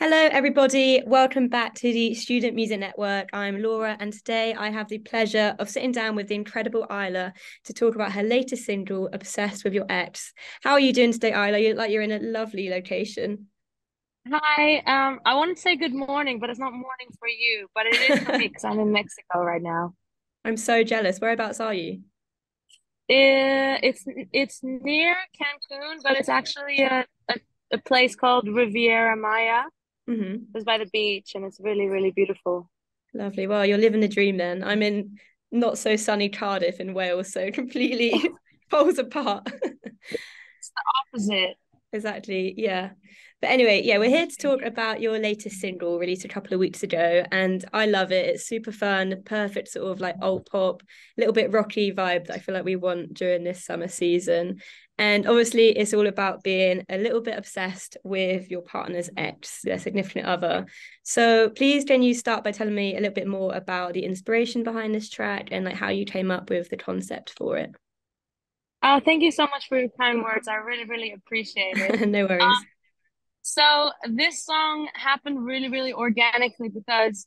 Hello, everybody. Welcome back to the Student Music Network. I'm Laura, and today I have the pleasure of sitting down with the incredible Eyelar to talk about her latest single, Obsessed with Your Ex. How are you doing today, Eyelar? You're in a lovely location. Hi, I want to say good morning, but it's not morning for you, but it is for me because I'm in Mexico right now. I'm so jealous. Whereabouts are you? It's near Cancun, but it's actually a place called Riviera Maya. It's by the beach and it's really, really beautiful. Lovely. Well, you're living the dream then. I'm in not so sunny Cardiff in Wales, so completely poles apart. It's the opposite. Exactly. Yeah. But anyway, yeah, we're here to talk about your latest single released a couple of weeks ago, and I love it. It's super fun, perfect sort of like old pop, little bit rocky vibe that I feel like we want during this summer season. And obviously, it's all about being a little bit obsessed with your partner's ex, their significant other. So please, can you start by telling me a little bit more about the inspiration behind this track and like how you came up with the concept for it? Thank you so much for your kind words. I really, really appreciate it. No worries. So this song happened really, really organically because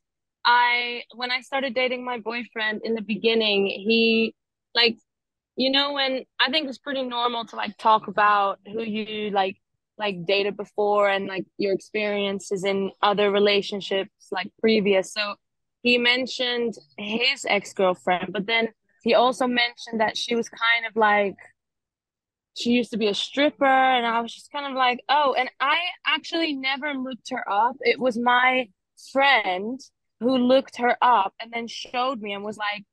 when I started dating my boyfriend in the beginning, he like, when I think it's pretty normal to like talk about who you like dated before and like your experiences in other relationships like previous. So he mentioned his ex-girlfriend, but then he also mentioned that she was kind of like she used to be a stripper, and I was just kind of like, oh, and I actually never looked her up. It was my friend who looked her up and then showed me and was like,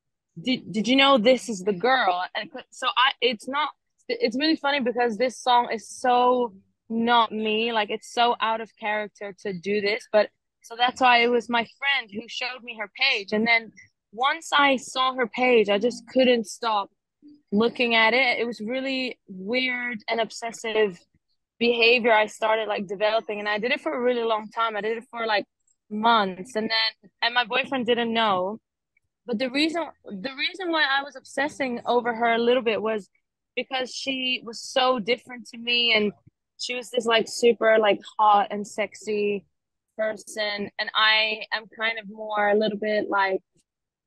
did you know this is the girl? And so it's not, it's really funny because this song is so not me, like it's so out of character to do this, but so that's why it was my friend who showed me her page. And then once I saw her page, I just couldn't stop looking at it. It was really weird and obsessive behavior I started like developing, and I did it for a really long time. I did it for like months, and my boyfriend didn't know. But the reason why I was obsessing over her a little bit was because she was so different to me, and she was this like super like hot and sexy person, and I am kind of more a little bit like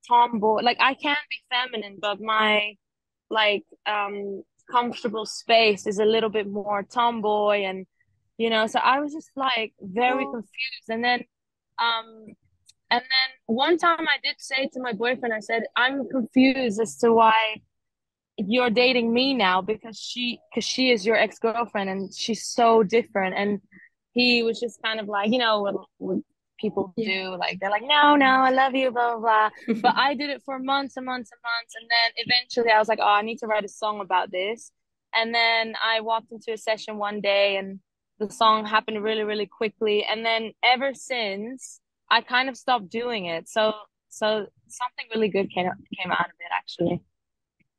tomboy. Like I can be feminine, but my like comfortable space is a little bit more tomboy, and so I was just like very confused. Um and then one time I did say to my boyfriend, I said, I'm confused as to why you're dating me now, because she is your ex-girlfriend and she's so different. And he was just kind of like, what people Yeah. do, like they're like, no, no, I love you, blah blah blah. But I did it for months and months and months, and then eventually I was like, oh, I need to write a song about this. And then I walked into a session one day, and the song happened really, really quickly. And then ever since, I kind of stopped doing it. So something really good came out of it, actually.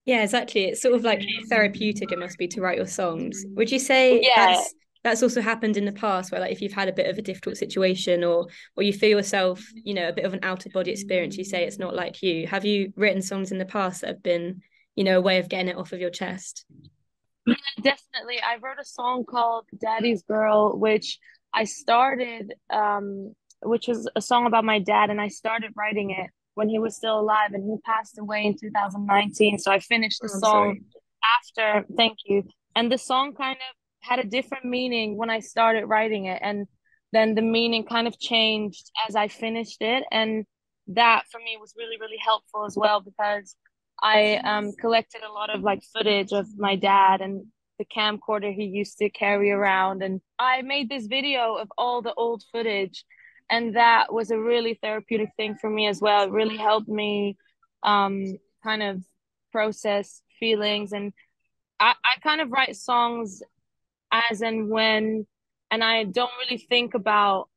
Yeah, exactly. It's sort of like therapeutic it must be to write your songs. Would you say Yeah, that's also happened in the past where like if you've had a bit of a difficult situation or you feel yourself, a bit of an out of body experience, you say it's not like you. Have you written songs in the past that have been, a way of getting it off of your chest? yeah, definitely. I wrote a song called Daddy's Girl, which was a song about my dad, and I started writing it when he was still alive, and he passed away in 2019. So I finished the Oh, I'm song sorry. after, thank you. And the song kind of had a different meaning when I started writing it, and then the meaning kind of changed as I finished it. And that for me was really, really helpful as well, because I collected a lot of like footage of my dad and the camcorder he used to carry around. And I made this video of all the old footage. And that was a really therapeutic thing for me as well. It really helped me kind of process feelings. And I kind of write songs as and when, and I don't really think about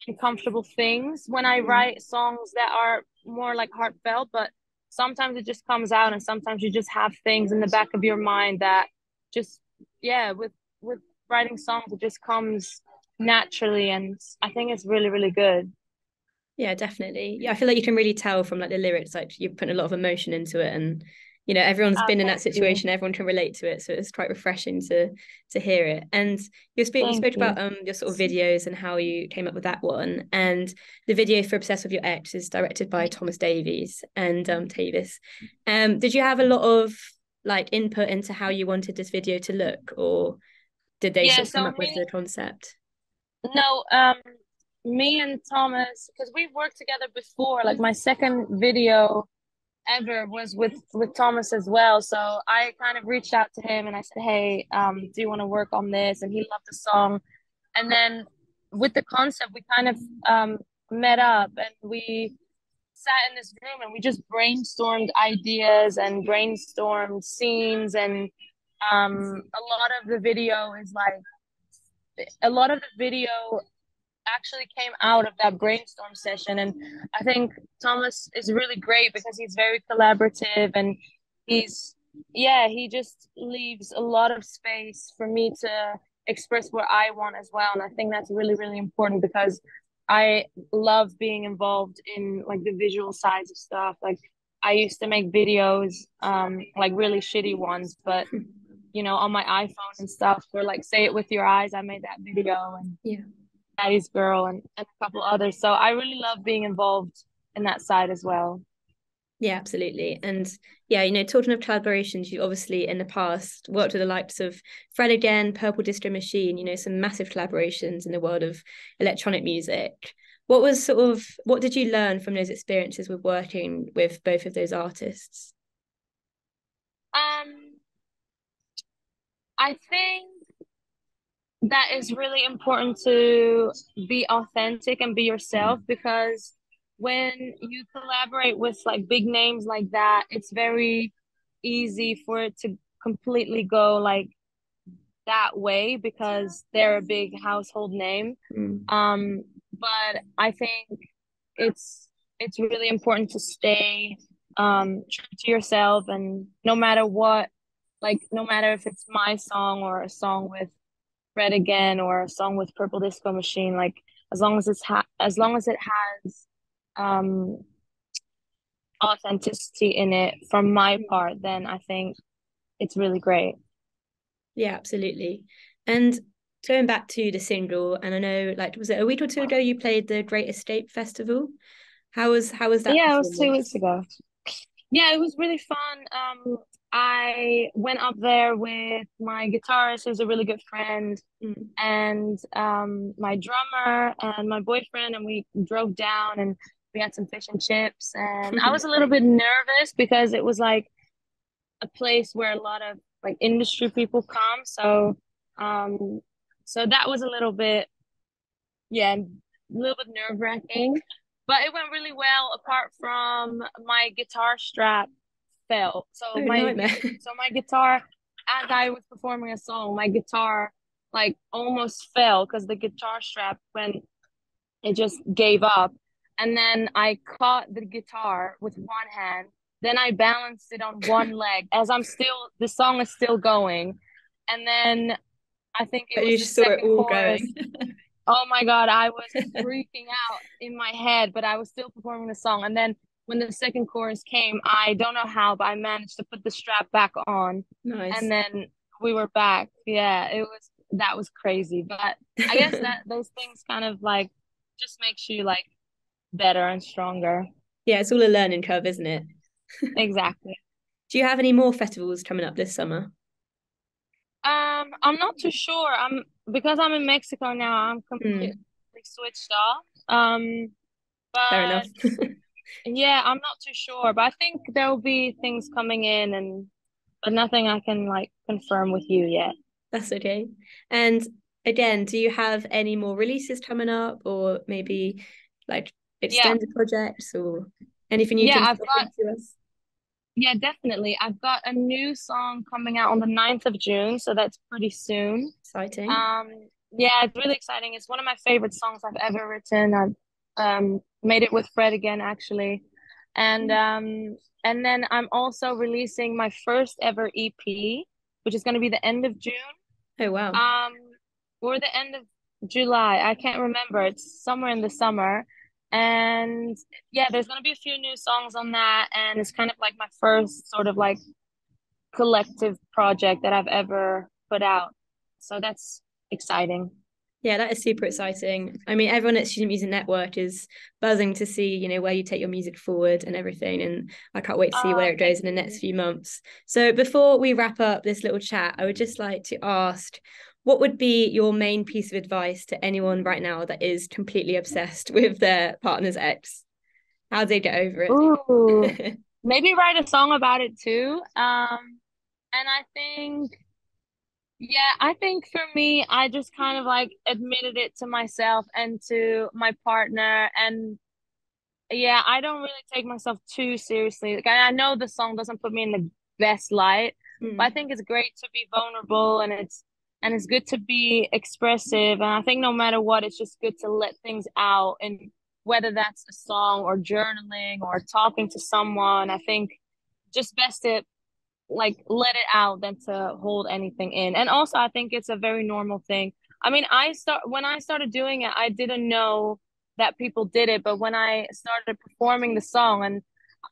uncomfortable things when I Mm. write songs that are more like heartfelt, but sometimes it just comes out, and sometimes you just have things in the back of your mind that just, yeah, with writing songs, it just comes naturally, and I think it's really, really good. Yeah, definitely. Yeah, I feel like you can really tell from like the lyrics, like you're putting a lot of emotion into it and you know, everyone's been in that Thank you. situation, everyone can relate to it, so it's quite refreshing to hear it. And you Thank spoke you. about your sort of videos and how you came up with that one. And the video for Obsessed with Your Ex is directed by Thomas Davies and Tavis. Did you have a lot of like input into how you wanted this video to look, or did they Yeah, sort of come so up with the concept? no, me and Thomas, because we've worked together before, like my second video ever was with Thomas as well. So I kind of reached out to him and I said, "Hey, do you want to work on this?" And he loved the song. And then with the concept, we kind of met up and we sat in this room and we just brainstormed ideas and brainstormed scenes. And a lot of the video is like a lot of the video actually came out of that brainstorm session. And I think Thomas is really great because he's very collaborative and he's, yeah, he just leaves a lot of space for me to express what I want as well. And I think that's really, really important because I love being involved in like the visual sides of stuff. Like I used to make videos, like really shitty ones, but on my iPhone and stuff for like Say It With Your Eyes. I made that video and Yeah. Daddy's Girl and a couple others. So I really love being involved in that side as well. Yeah, absolutely. And yeah, you know, talking of collaborations, you obviously in the past worked with the likes of Fred Again, Purple Disco Machine, you know, some massive collaborations in the world of electronic music. What did you learn from those experiences with working with both of those artists? Um, I think that is really important to be authentic and be yourself because when you collaborate with like big names like that, it's very easy for it to completely go like that way because they're a big household name. Mm. But I think it's really important to stay true to yourself and no matter what, like no matter if it's my song or a song with Fred Again or a song with Purple Disco Machine, like as long as it has um authenticity in it from my part, then I think it's really great. Yeah, absolutely. And going back to the single, and I know, like, was it a week or two ago you played the Great Escape Festival? How was that Yeah, it was two weeks performance? ago. Yeah, it was really fun. I went up there with my guitarist, who's a really good friend, Mm. and my drummer and my boyfriend, and we drove down and we had some fish and chips. And I was a little bit nervous because it was like a place where a lot of like industry people come. Um, so that was a little bit, yeah, a little bit nerve-wracking, but it went really well apart from my guitar strap fell. Oh, nightmare. So my guitar, as I was performing a song, my guitar like almost fell because the guitar strap when it just gave up. And then I caught the guitar with one hand. Then I balanced it on one leg as the song is still going. And then I think it But was you the just saw it second all chorus. going. Oh my God, I was freaking out in my head, but I was still performing the song. And then when the second chorus came, I don't know how, but I managed to put the strap back on. And Nice. then we were back. Yeah, that was crazy. But I guess that those things kind of like just makes you like better and stronger. Yeah, it's all a learning curve, isn't it? Exactly. Do you have any more festivals coming up this summer? I'm not too sure. Because I'm in Mexico now, I'm completely Mm, switched off. fair enough. But yeah, I'm not too sure, but I think there will be things coming in and but nothing I can like confirm with you yet. That's okay. And again, do you have any more releases coming up, or maybe like Yeah. extended projects, or anything you Yeah, can say to us? yeah, definitely. I've got a new song coming out on the 9th of June, so that's pretty soon. Exciting. Um, yeah, it's really exciting. It's one of my favorite songs I've ever written. I've made it with Fred again actually. And then I'm also releasing my first ever EP, which is going to be the end of June. Oh wow. Um, or the end of July. I can't remember. It's somewhere in the summer. And yeah, there's gonna be a few new songs on that, and it's kind of like my first sort of like collective project that I've ever put out. So that's exciting. Yeah, that is super exciting. I mean, everyone at Student Music Network is buzzing to see, where you take your music forward and everything. And I can't wait to see Oh, where it thank goes in the next you. few months. So before we wrap up this little chat, I would just like to ask, what would be your main piece of advice to anyone right now that is completely obsessed with their partner's ex? How do they get over Ooh, it? maybe write a song about it too. And I think for me, I just kind of like admitted it to myself and to my partner. And yeah, I don't really take myself too seriously. Like, I know the song doesn't put me in the best light, but I Mm. think it's great to be vulnerable, and it's good to be expressive. And I think no matter what, it's just good to let things out. And whether that's a song or journaling or talking to someone, I think just best to like let it out than to hold anything in. And also, I think it's a very normal thing. I mean, when I started doing it, I didn't know that people did it, but when I started performing the song and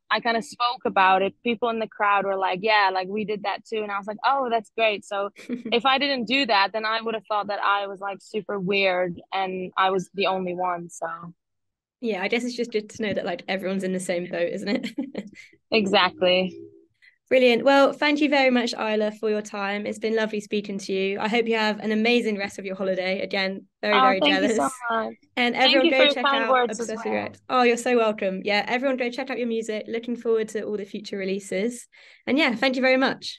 I kind of spoke about it, people in the crowd were like, "Yeah, like we did that too." And I was like, "Oh, that's great." So if I didn't do that, then I would have thought that I was like super weird and I was the only one. So Yeah, I guess it's just good to know that like everyone's in the same boat, isn't it? exactly. Brilliant. Well, thank you very much, Isla, for your time. It's been lovely speaking to you. I hope you have an amazing rest of your holiday. Again, very, Oh, very thank you so jealous. much. And Thank everyone you for go your check kind out words as Obsessed with Your well. Ex. Oh, you're so welcome. Yeah, everyone go check out your music. Looking forward to all the future releases. And yeah, thank you very much.